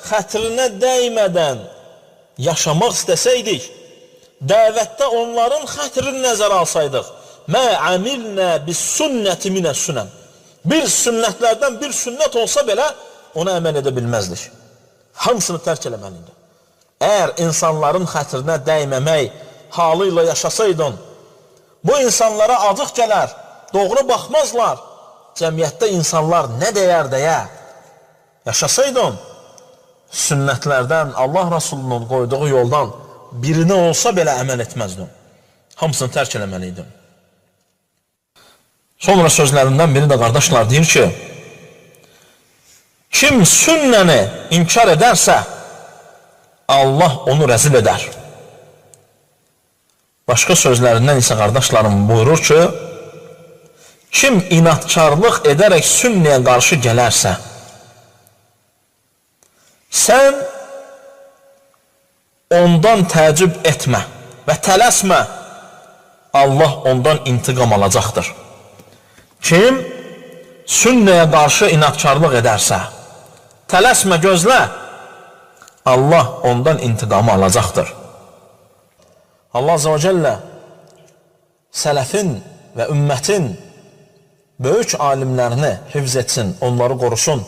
xətrinə dəymədən yaşamaq istəsəydik, dəvətdə onların xətrini nəzərə alsaydıq, mə amilnə bis sünnəti minəs sünən. Bir sünnətlərdən bir sünnət olsa belə ona əməl edə bilməzdik. Hamısını tərk eləməliydi. Əgər insanların xətrinə dəyməmək halı ilə yaşasaydın, bu insanlara acıq gələr, doğru baxmazlar, cəmiyyətdə insanlar nə deyər deyə yaşasaydın, sünnətlərdən, Allah Rasulunun qoyduğu yoldan birini olsa belə əməl etməzdin. Hamısını tərk eləməliydin. Sonra sözlərindən biri də qardaşlar deyir ki, kim sünnəni inkar edərsə, Allah onu rəzil edər. Başqa sözlərindən isə qardaşlarım buyurur ki, kim inatkarlıq edərək sünnəyə qarşı gələrsə, sən ondan təəccüb etmə və tələsmə, Allah ondan intiqam alacaqdır. Kim sünnəyə qarşı inatkarlıq edərsə, tələsmə, gözlə, Allah ondan intiqamı alacaqdır. Allah Azze və Cəllə sələfin və ümmətin böyük alimlərini hifz etsin, onları qorusun.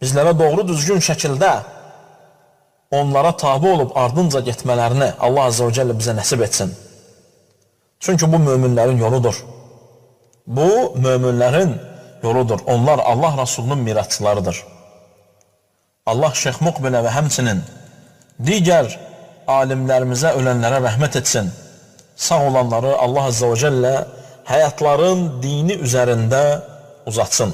Bizlərə doğru düzgün şəkildə onlara tabi olub ardınca getmələrini Allah Azze və Cəllə bizə nəsib etsin. Çünki bu möminlərin yoludur. Bu möminlərin yoludur. Onlar Allah Rasulunun mirasçılarıdır. Allah Şeyx Muqbilə və həmçinin digər alimlərimizə, ölənlərə rəhmət etsin. Sağ olanları Allah Azze və Cəllə həyatların dini üzərində uzatsın.